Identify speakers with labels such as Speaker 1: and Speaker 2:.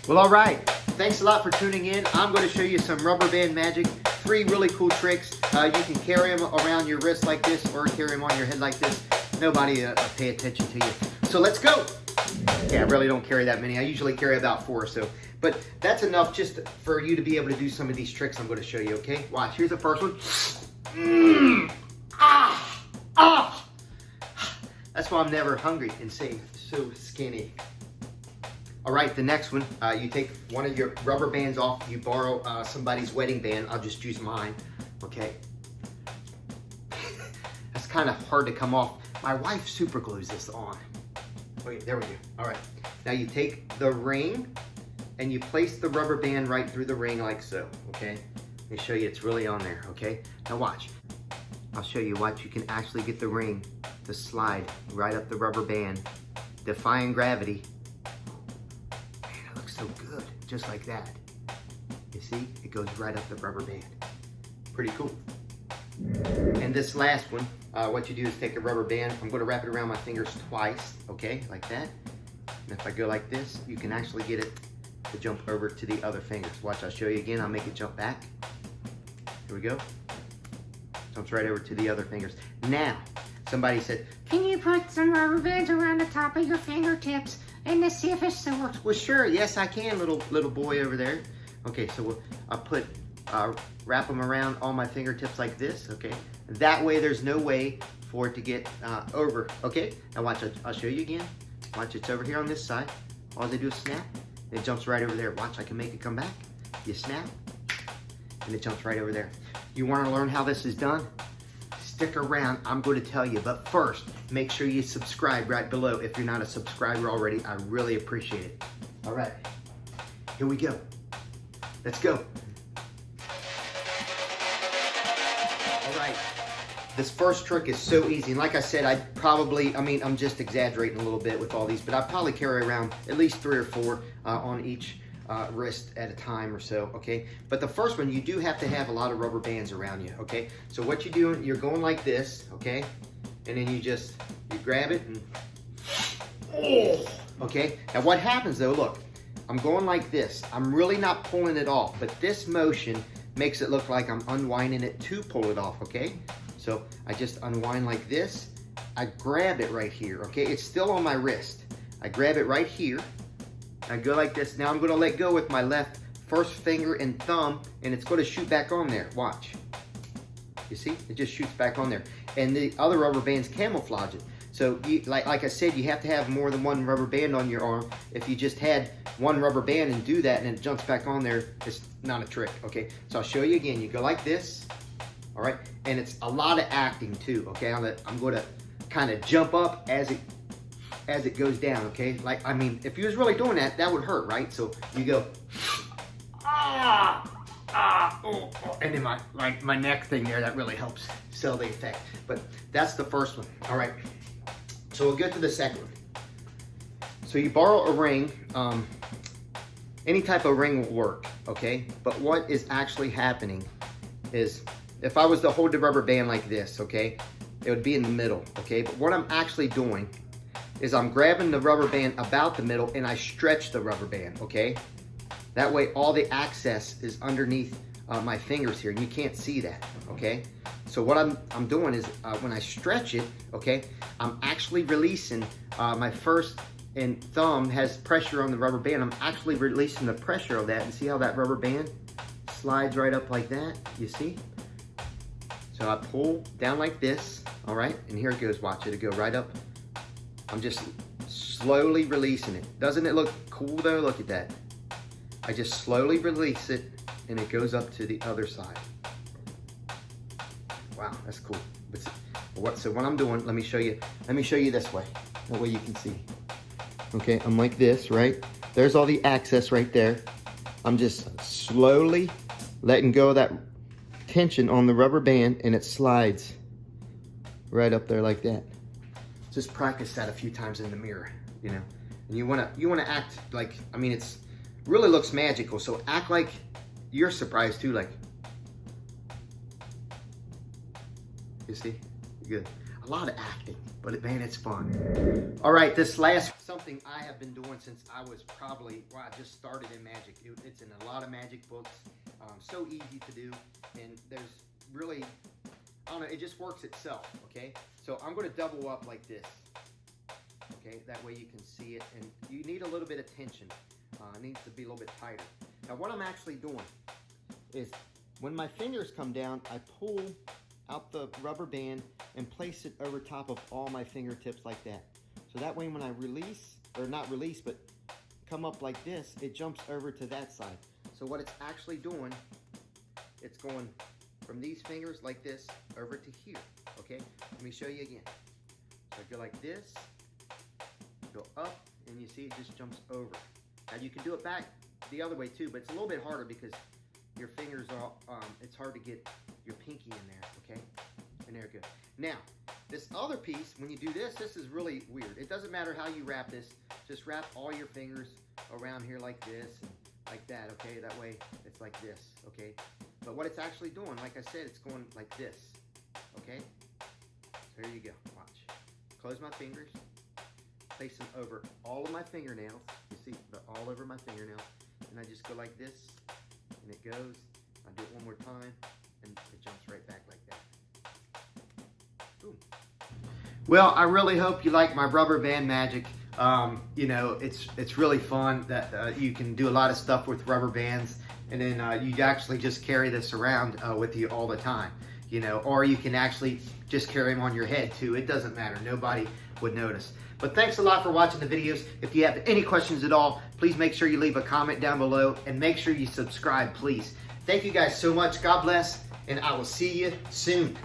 Speaker 1: Well, all right. Thanks a lot for tuning in. I'm going to show you some rubber band magic. 3 really cool tricks. You can carry them around your wrist like this or carry them on your head like this. Nobody pay attention to you. So let's go. Yeah, I really don't carry that many. I usually carry about 4 or so. But that's enough just for you to be able to do some of these tricks I'm going to show you, okay? Watch. Here's the first one. That's why I'm never hungry and so skinny. All right, the next one, you take one of your rubber bands off. You borrow somebody's wedding band. I'll just use mine, okay? That's kind of hard to come off. My wife super glues this on. Wait, there we go. All right, now you take the ring and you place the rubber band right through the ring like so, okay? Let me show you, it's really on there, okay? Now watch. I'll show you. Watch, you can actually get the ring to slide right up the rubber band, defying gravity. So good, just like that. You see, it goes right up the rubber band. Pretty cool. And this last one, what you do is take a rubber band. I'm going to wrap it around my fingers twice, okay, like that. And if I go like this, you can actually get it to jump over to the other fingers. Watch, I'll show you again. I'll make it jump back. Here we go. Jumps right over to the other fingers. Now, somebody said,
Speaker 2: can you put some rubber bands around the top of your fingertips and to see if it still works?
Speaker 1: well, sure, yes, I can, little boy over there. Okay, so I'll wrap them around all my fingertips like this, okay? That way there's no way for it to get over, okay? Now watch, I'll show you again. Watch, it's over here on this side. All they do is snap, and it jumps right over there. Watch, I can make it come back. You snap, and it jumps right over there. You wanna learn how this is done? Stick around, I'm going to tell you. But first, make sure you subscribe right below if you're not a subscriber already. I really appreciate it. All right, here we go. Let's go. All right, this first trick is so easy. And like I said, I'm just exaggerating a little bit with all these, but I probably carry around at least 3 or 4 on each wrist at a time or so, okay? But the first one, you do have to have a lot of rubber bands around you, okay? So what you do, you're going like this, okay? And then you grab it and, okay? Now what happens though, look, I'm going like this. I'm really not pulling it off, but this motion makes it look like I'm unwinding it to pull it off, okay? So I just unwind like this. I grab it right here, okay? It's still on my wrist. I grab it right here. I go like this. Now I'm going to let go with my left first finger and thumb, and it's going to shoot back on there. Watch. You see? It just shoots back on there. And the other rubber bands camouflage it. So like I said, you have to have more than one rubber band on your arm. If you just had one rubber band and do that and it jumps back on there, it's not a trick, okay? So I'll show you again. You go like this, all right? And it's a lot of acting too, okay? I'm going to kind of jump up as it goes down, okay? Like, I mean, if you was really doing that, that would hurt, right? So you go, and then my neck thing there, that really helps sell the effect. But that's the first one, all right? So we'll get to the second one. So you borrow a ring, any type of ring will work, okay? But what is actually happening is, if I was to hold the rubber band like this, okay, it would be in the middle, okay? But what I'm actually doing is I'm grabbing the rubber band about the middle and I stretch the rubber band, okay? That way all the access is underneath my fingers here and you can't see that, okay? So what I'm doing is when I stretch it, okay, I'm actually releasing my first and thumb has pressure on the rubber band. I'm actually releasing the pressure of that, and see how that rubber band slides right up like that, you see? So I pull down like this, all right? And here it goes, watch it go right up. I'm just slowly releasing it. Doesn't it look cool though? Look at that. I just slowly release it and it goes up to the other side. Wow, that's cool. So what I'm doing, let me show you this way. That way you can see. Okay, I'm like this, right? There's all the access right there. I'm just slowly letting go of that tension on the rubber band and it slides right up there like that. Just practice that a few times in the mirror, you know. And you wanna act like, I mean, it's really looks magical. So act like you're surprised too, like, you see, good. a lot of acting, but man, it's fun. All right, this last something I have been doing since I was probably, well, I just started in magic. It's in a lot of magic books. So easy to do, and there's really, I don't know, it just works itself, okay? So I'm gonna double up like this, okay? That way you can see it, and you need a little bit of tension. It needs to be a little bit tighter. Now what I'm actually doing is when my fingers come down, I pull out the rubber band and place it over top of all my fingertips like that. So that way when I release, or not release, but come up like this, it jumps over to that side. So what it's actually doing, it's going from these fingers like this over to here, okay? Let me show you again. So go like this, go up, and you see it just jumps over. Now you can do it back the other way too, but it's a little bit harder because your fingers are, it's hard to get your pinky in there, okay? And there it goes. Now, this other piece, when you do this, this is really weird. It doesn't matter how you wrap this, just wrap all your fingers around here like this, and like that, okay? That way, it's like this, okay? But what it's actually doing, like I said, it's going like this, okay? So there you go, watch. Close my fingers, place them over all of my fingernails. You see, they're all over my fingernails. And I just go like this, and it goes. I do it one more time, and it jumps right back like that. Boom. Well, I really hope you like my rubber band magic. You know, it's really fun that you can do a lot of stuff with rubber bands, and then you actually just carry this around with you all the time, you know, or you can actually just carry them on your head too. It doesn't matter. Nobody would notice. But thanks a lot for watching the videos. If you have any questions at all, please make sure you leave a comment down below, and make sure you subscribe, please. Thank you guys so much. God bless, and I will see you soon.